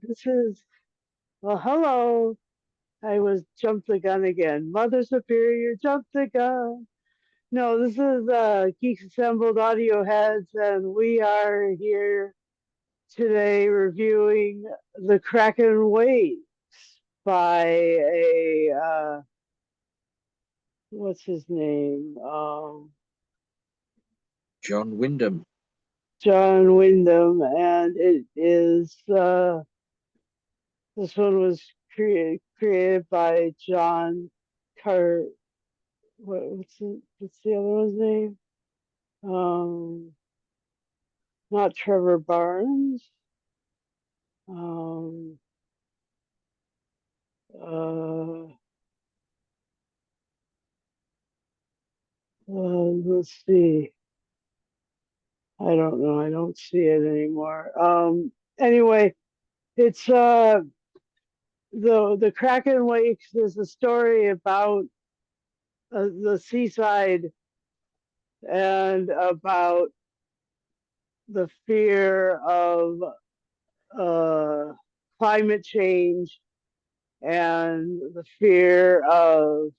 This is, well, hello. I was jumped the gun again. Mother Superior jumped the gun. No, this is Geeks Assembled Audio Heads, and we are here today reviewing The Kraken Wakes by what's his name? John Wyndham. John Wyndham, and it is, this one was created by John Car. What's the other one's name? Um, Not Trevor Barnes. Um, uh, let's see. I don't know. I don't see it anymore. Anyway, it's the Kraken Wakes is a story about the seaside and about the fear of uh, climate change and the fear of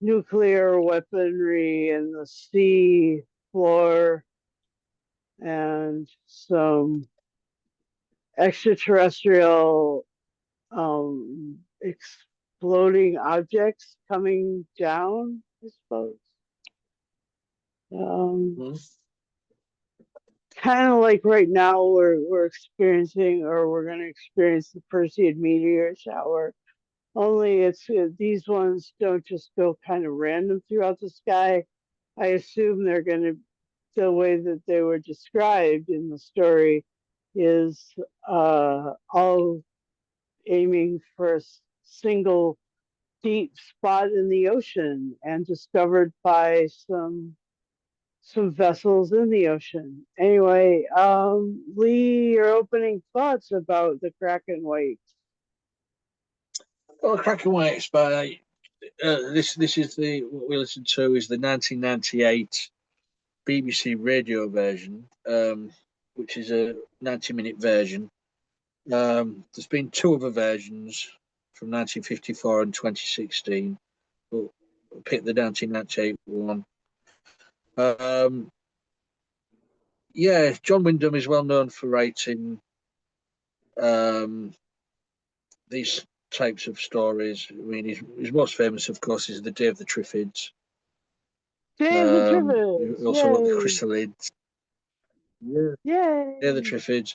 nuclear weaponry in the sea floor and some extraterrestrial exploding objects coming down, I suppose. Mm-hmm. Kind of like right now we're experiencing, or we're going to experience, the Perseid meteor shower. Only it's these ones don't just go kind of random throughout the sky. I assume they're going to, the way that they were described in the story is all aiming for a single deep spot in the ocean and discovered by some vessels in the ocean. Anyway, Lee, your opening thoughts about the Kraken Wakes. Well, Kraken Wakes by this is the what we listened to is the 1998 BBC radio version, which is a 90-minute version. There's been two other versions from 1954 and 2016, but I picked the 1998 one. Yeah, John Wyndham is well known for writing um, these types of stories. I mean, his most famous, of course, is The Day of the Triffids. Day of the Trivets! He also wrote The Yay! Chrysalids. Yeah, Day of the Yay! Triffids.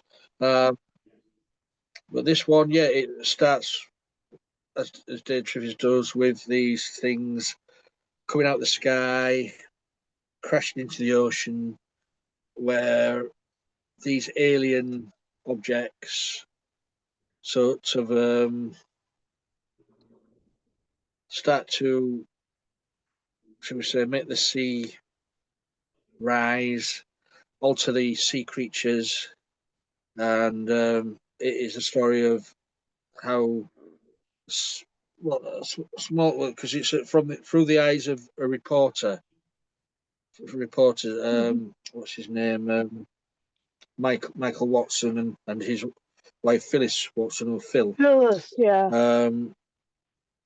But this one, yeah, it starts as Day of the Triffids does with these things coming out the sky, crashing into the ocean, where these alien objects sort of start to, shall we say, make the sea rise, alter the sea creatures, and it is a story of how small, because it's through the eyes of a reporter. What's his name? Michael Watson and his wife Phyllis Watson, or Phil. Phyllis, yeah.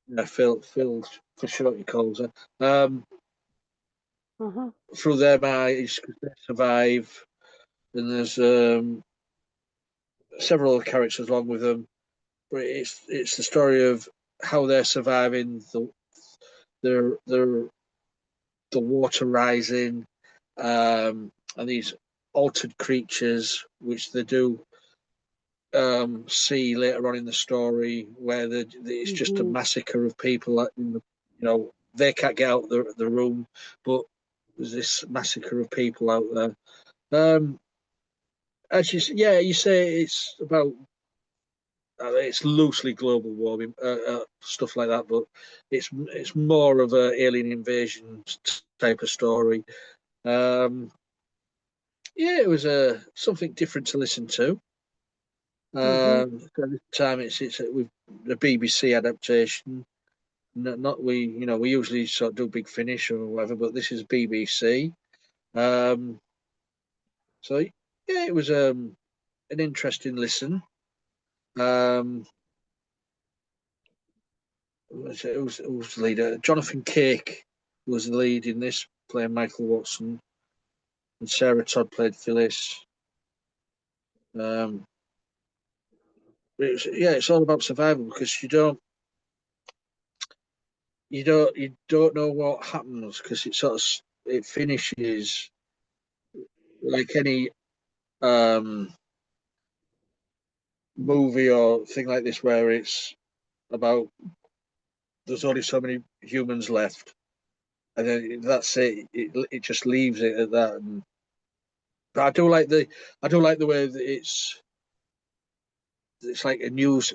Yeah, Phil for short he calls her. Uh-huh. Through their eyes, they survive, and there's several other characters along with them. But it's the story of how they're surviving, the water rising, and these altered creatures, which they do see later on in the story, where it's just a massacre of people. They can't get out the room, but there's this massacre of people out there. As you say, it's about it's loosely global warming, stuff like that, but it's more of an alien invasion type of story. Yeah, it was something different to listen to. At this time, it's with the BBC adaptation. Not we usually sort of do Big Finish or whatever, but this is BBC. So yeah, it was an interesting listen. Um, who was the leader? Jonathan Cake was the lead in this, playing Michael Watson, and Sarah Todd played Phyllis. Um, it's all about survival because you don't know what happens because it finishes like any um, movie or thing like this where it's about there's only so many humans left and then that's it. It just leaves it at that. But I do like the way that it's like a news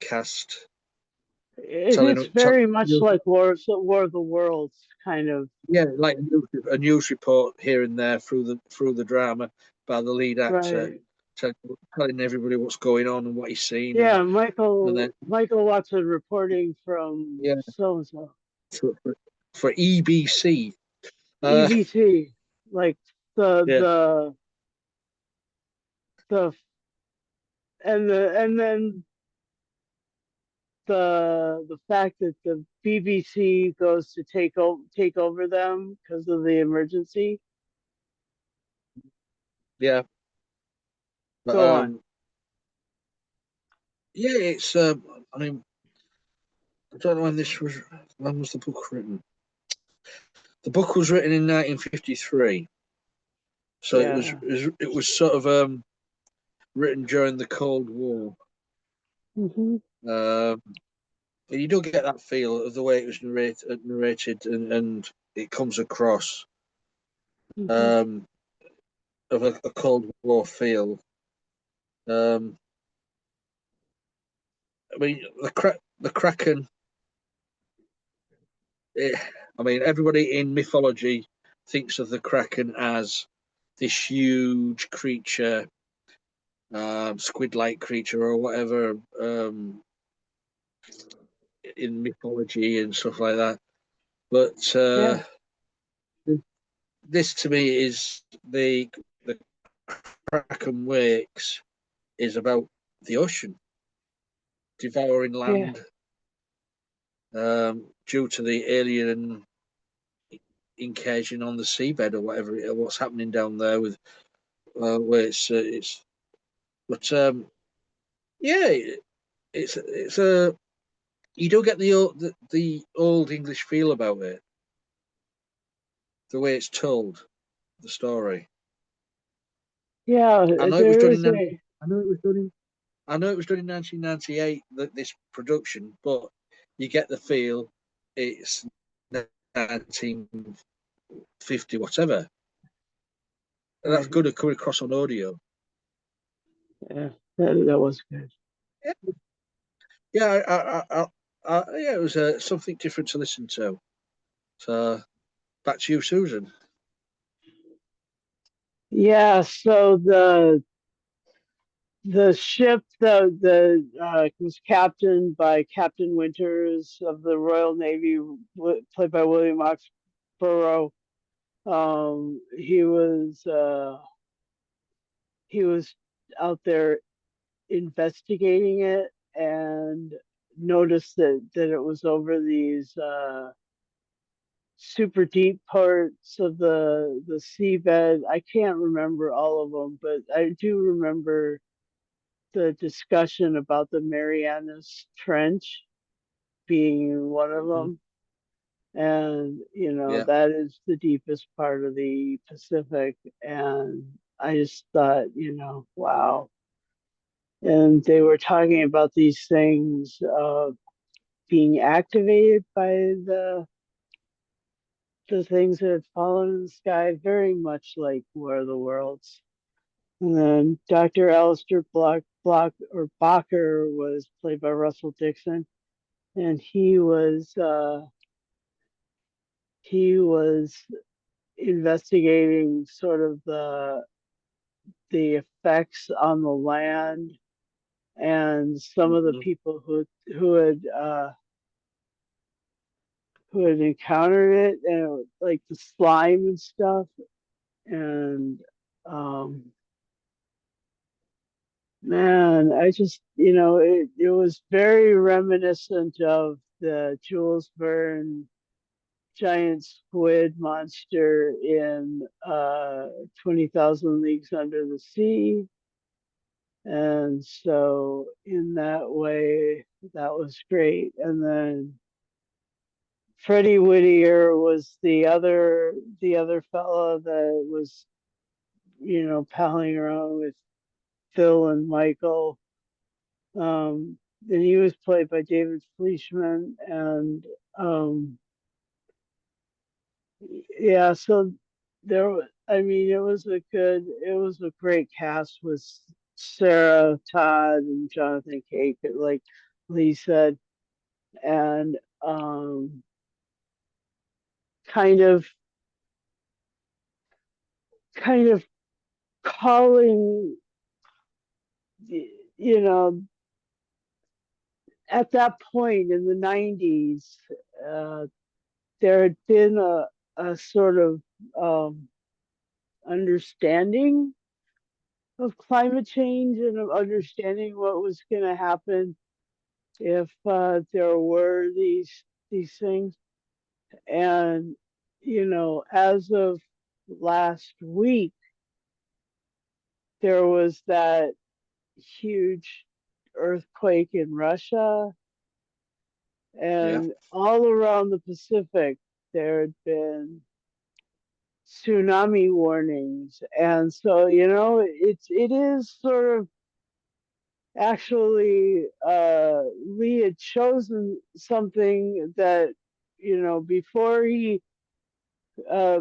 cast It's telling very much like War of the Worlds, kind of. yeah, like a news report here and there through the drama by the lead actor, Right. tell- telling everybody what's going on and what he's seen, Yeah, and then Michael Watson reporting from yeah, so and so. for EBC, uh, EBT, like the yeah, the the and then the fact that the BBC goes to take over them because of the emergency. yeah, but Go on. yeah, it's I mean, I don't know when was the book written. The book was written in 1953, so it was Yeah. it was, it was sort of written during the Cold War. Hmm. Um, you don't get that feel of the way it was narrated and it comes across Hmm. um, of a Cold War feel. Um, I mean, the Kraken. It, I mean, everybody in mythology thinks of the Kraken as this huge creature, squid-like creature or whatever in mythology and stuff like that. But Yeah. this to me is the Kraken Wakes is about the ocean devouring Yeah. land due to the alien incursion on the seabed or what's happening down there with where it's but yeah, it's a you don't get the old English feel about it, the way it's told, the story. Yeah. I know it was There done in is a. I know it was done in I know it was done in 1998, this production, but you get the feel it's 1950, whatever. And that's Right. good to come across on audio. Yeah. That was good. Yeah, yeah, yeah. It was something different to listen to. So back to you, Susan. Yeah. So the ship the was captained by Captain Winters of the Royal Navy, played by William Oxborough. He was out there investigating it and noticed that it was over these super deep parts of the seabed. I can't remember all of them, but I do remember the discussion about the Marianas Trench being one of Mhm. them. And, Yeah. that is the deepest part of the Pacific. And I just thought, wow. And they were talking about these things being activated by the things that had fallen in the sky, very much like War of the Worlds. And then Dr. Alistair Block or Bacher was played by Russell Dixon, and he was investigating sort of the effects on the land and some of the Mhm. people who had encountered it, and like the slime and stuff. And um Man, I just, it was very reminiscent of the Jules Verne giant squid monster in 20,000 Leagues Under the Sea. And so in that way, that was great. And then Freddie Whittier was the other fella that was, palling around with Phil and Michael. And he was played by David Fleischman, and yeah, so I mean, it was a great cast with Sarah Todd and Jonathan Cake, like Lee said, and kind of, kind of calling, you know, at that point in the 90s, uh, there had been a sort of um, understanding of climate change and of understanding what was going to happen if there were these things. And as of last week, there was that huge earthquake in Russia, Yeah, and all around the Pacific there had been tsunami warnings. And so it is sort of, actually, Lee had chosen something that, before uh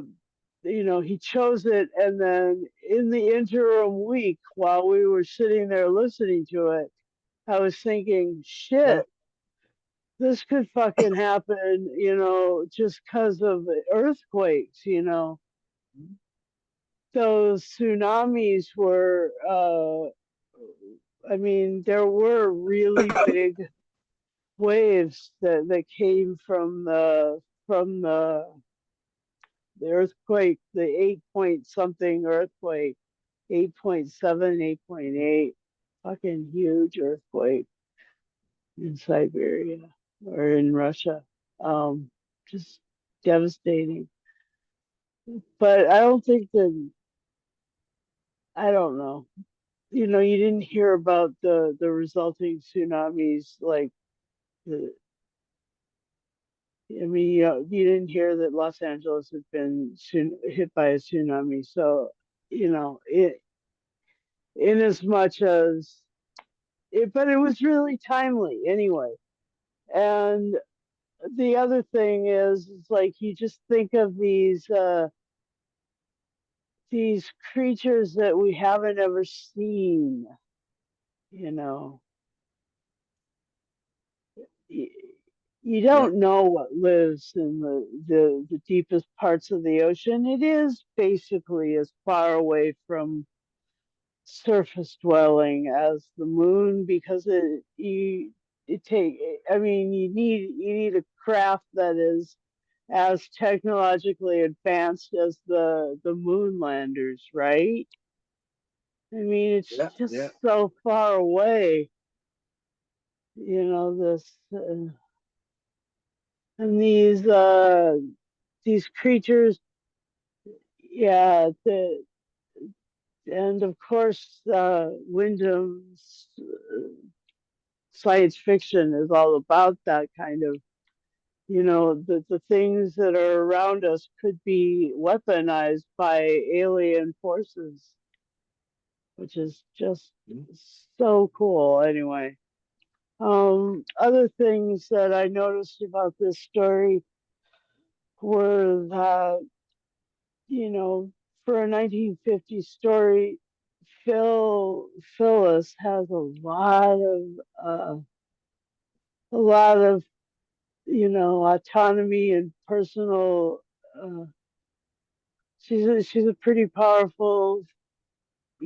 he chose it, and then in the interim week while we were sitting there listening to it, I was thinking, yeah, shit, this could fucking happen, just because of earthquakes. Those tsunamis were, I mean, there were really big waves that came from the earthquake, the 8 point something earthquake, 8.7, 8.8, fucking huge earthquake in Siberia or in Russia. Um, just devastating. But I don't think that, I don't know. You didn't hear about the resulting tsunamis, like the I mean, you didn't hear that Los Angeles had been hit by a tsunami. So, in as much as but it was really timely anyway. And the other thing is like, you just think of these creatures that we haven't ever seen. You know, you, you yeah, don't know what lives in the deepest parts of the ocean. It is basically as far away from surface dwelling as the moon, because it take I mean, you need a craft that is as technologically advanced as the moon landers, right? I mean, it's yeah, yeah, just so far away, this, and these creatures. Yeah, and of course, Wyndham's science fiction is all about that kind of, the things that are around us could be weaponized by alien forces, which is just mm, so cool. Anyway, other things that I noticed about this story were that, you know, for a 1950 story, Phyllis has a lot of autonomy and personal. Uh, she's a pretty powerful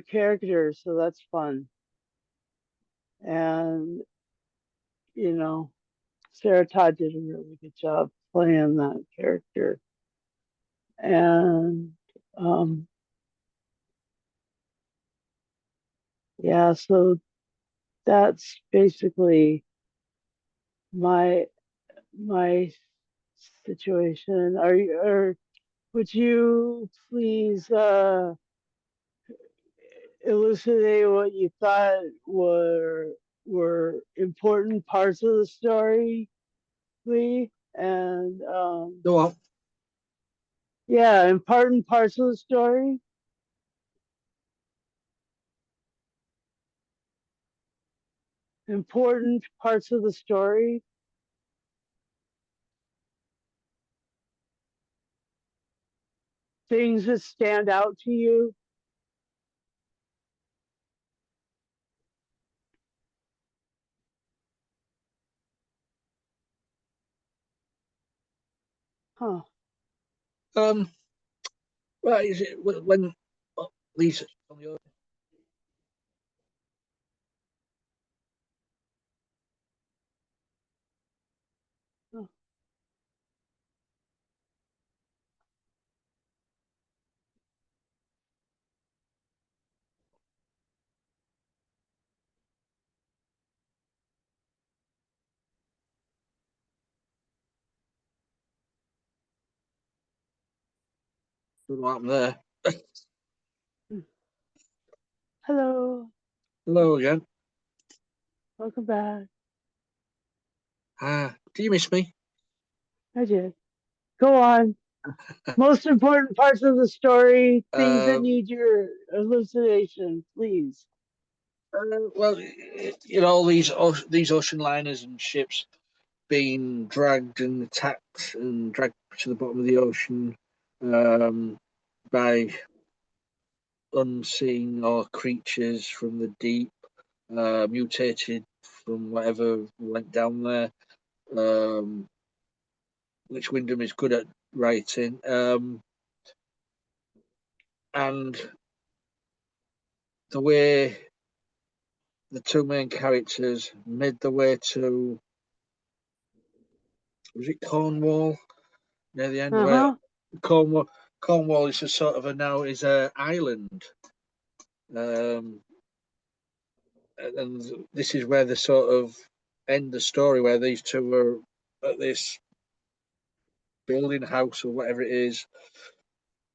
character, so that's fun. And you know, Sarah Todd did a really good job playing that character. And um, yeah, so that's basically my my situation. Are you, or would you please elucidate what you thought were important parts of the story, Lee? And Go on. yeah, important parts of the story, important parts of the story, things that stand out to you. Huh. Um, well, is it when Lisa? Huh. Don't know what happened there. Hello, Hello again. welcome back. Do you miss me? I did. Go on. Most important parts of the story, things that Uh, need your elucidation, please. well, all these ocean liners and ships being dragged and attacked and dragged to the bottom of the ocean um, by unseen or creatures from the deep, mutated from whatever went down there, um, which Wyndham is good at writing. And the way the two main characters made their way to, was it Cornwall near the end, Uh where huh. Cornwall Cornwall is a sort of a now is a island, um, and this is where the sort of end the story where these two are at this building house or whatever it is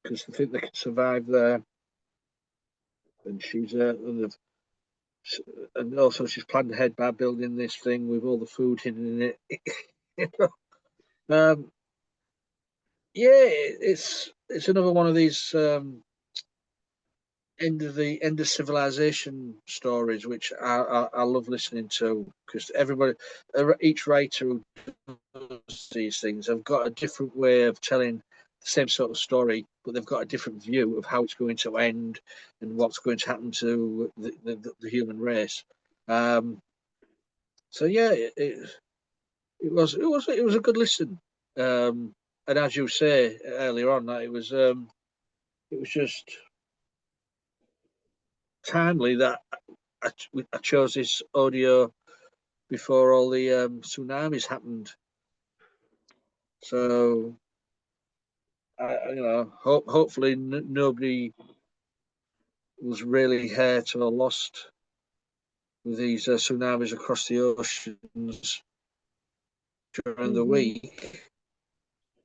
because they think they can survive there, and and also she's planned ahead by building this thing with all the food hidden in it. um, yeah, it's another one of these end of civilization stories, which I love listening to because each writer who does these things have got a different way of telling the same sort of story, but they've got a different view of how it's going to end and what's going to happen to the human race. Um, so yeah, it was a good listen. And as you say earlier on, that it was just timely that I chose this audio before all the tsunamis happened. So hopefully nobody was really hurt or lost with these tsunamis across the oceans during the Mm-hmm. week.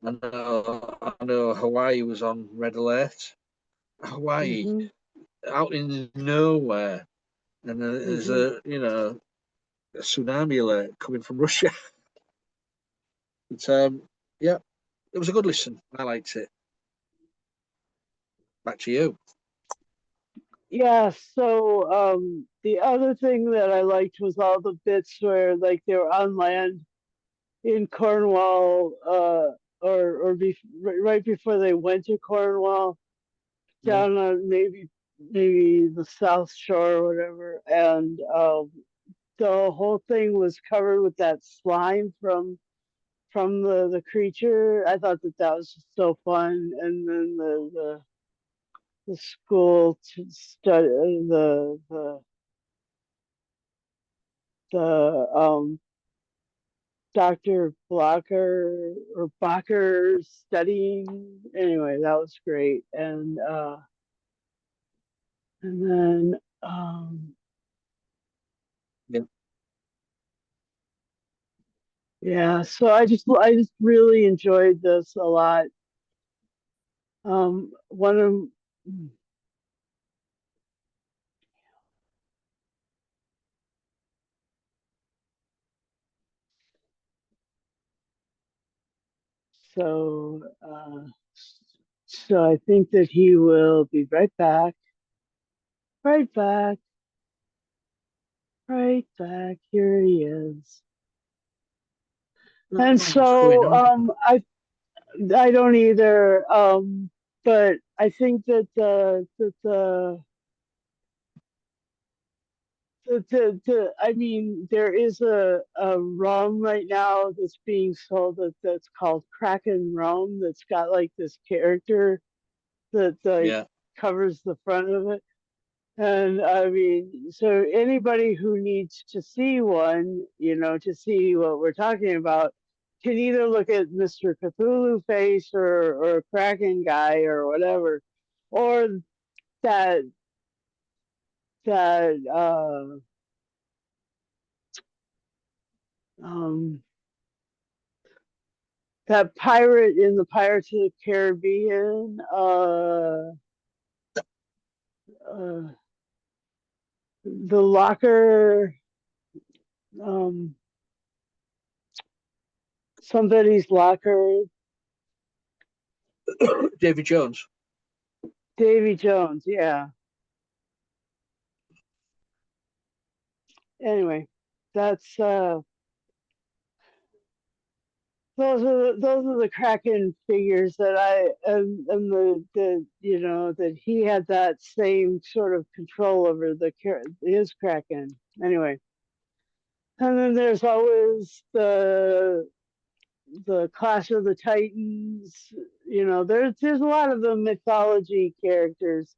I know Hawaii was on red alert. Hawaii, Mm-hmm. out in nowhere, and there's Mm-hmm. a tsunami alert coming from Russia. But yeah, it was a good listen. I liked it. Back to you. Yeah, so the other thing that I liked was all the bits where like they were on land in Cornwall, right before they went to Cornwall, Mm. down on maybe the South Shore or whatever, and the whole thing was covered with that slime from the creature. I thought that that was just so fun, and then the school to study the Dr. Blocker or Bacher studying. Anyway, that was great. And then Yeah, so I just really enjoyed this a lot. One of so so I think that he will be right back, right back, right back. Here he is. I don't And know what's going so on. I don't either. But I think that I mean, there is a rum right now that's being sold that's called Kraken rum that's got like this character that like Yeah, covers the front of it. And I mean, so anybody who needs to see one, to see what we're talking about, can either look at Mr. Cthulhu face or Kraken guy or whatever, or that that um that pirate in the Pirates of the Caribbean, uh the locker, um somebody's locker, David Jones. Davy Jones, yeah. Anyway, that's those are the Kraken figures that I and the that he had that same sort of control over his Kraken. Anyway, and then there's always the Clash of the Titans. There's a lot of the mythology characters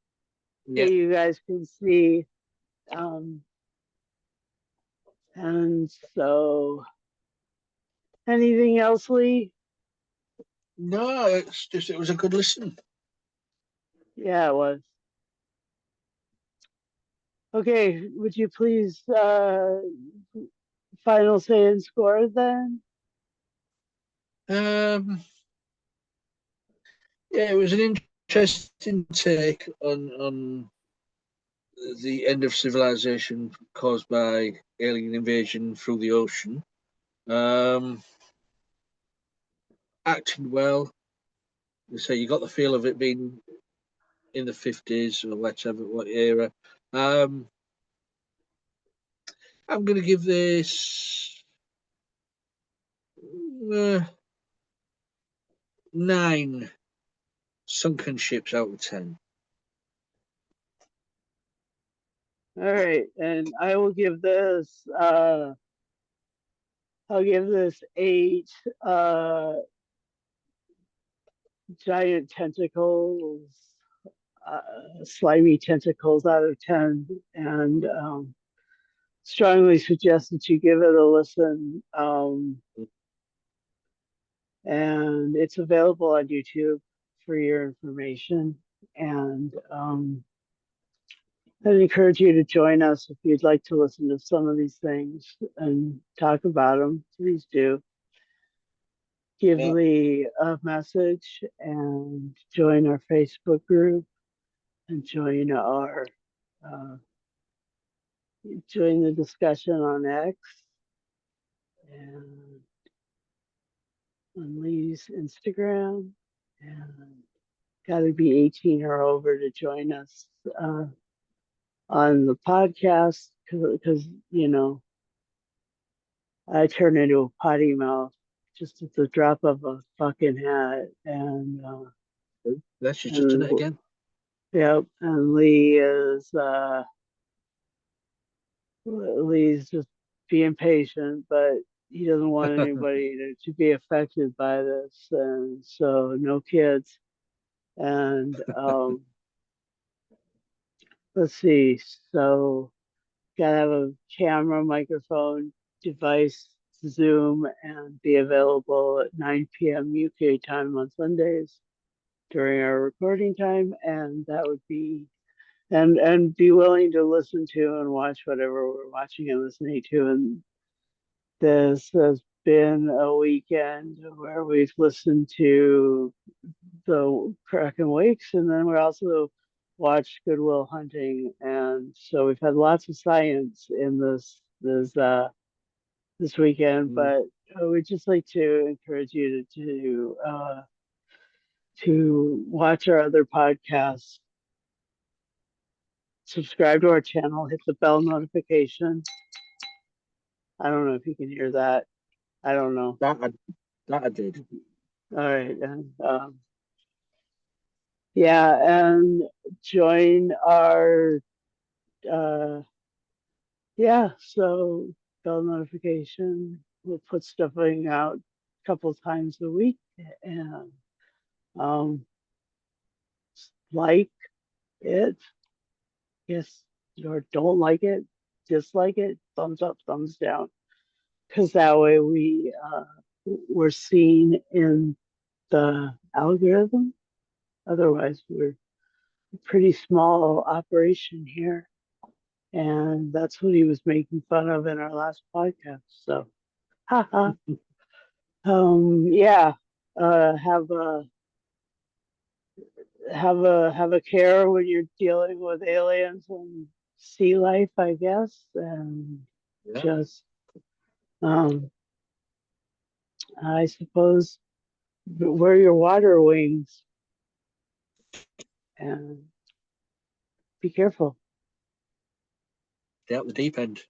that Yeah. you guys can see. Um, and so, anything else, Lee? No, it's just it was a good listen. Yeah, it was. Okay, would you please final say and score then? Um, yeah, it was an interesting take on the end of civilization caused by alien invasion through the ocean. Um, Acting well. So you got the feel of it being in the 50s or whatever, what era. Um, I'm going to give this 9 sunken ships out of 10. All right, and I'll give this 8 giant tentacles, slimy tentacles out of 10, and strongly suggest that you give it a listen. And it's available on YouTube for your information. And I'd encourage you to join us if you'd like to listen to some of these things and talk about them. Please do. Give Yeah. Lee a message and join our Facebook group and uh, join the discussion on X and on Lee's Instagram. And got to be 18 or over to join us on the podcast because I turn into a potty mouth just at the drop of a fucking hat, That's just done and it again. yep, and Lee's just being patient, but he doesn't want anybody to be affected by this, and so no kids. And let's see, so gotta have a camera, microphone, device, Zoom, and be available at 9 p.m. UK time on Sundays during our recording time. And that would be and be willing to listen to and watch whatever we're watching and listening to. And this has been a weekend where we've listened to the Kraken Wakes, and then we also watched Good Will Hunting, and so we've had lots of science in this weekend. Mm. But we'd just like to encourage you to watch our other podcasts, subscribe to our channel, hit the bell notification. I don't know if you can hear that. I don't know. That I did. All right, and yeah, and join our uh, yeah. So bell notification. We'll put stuffing out a couple times a week, and um, like it, yes, or don't like it, dislike it, thumbs up, thumbs down, because that way we're seen in the algorithm. Otherwise, we're a pretty small operation here. And that's what he was making fun of in our last podcast. So, haha. Yeah. Have a care when you're dealing with aliens and sea life, I guess, and Yeah. just um, I suppose wear your water wings and be careful. Stay out the deep end.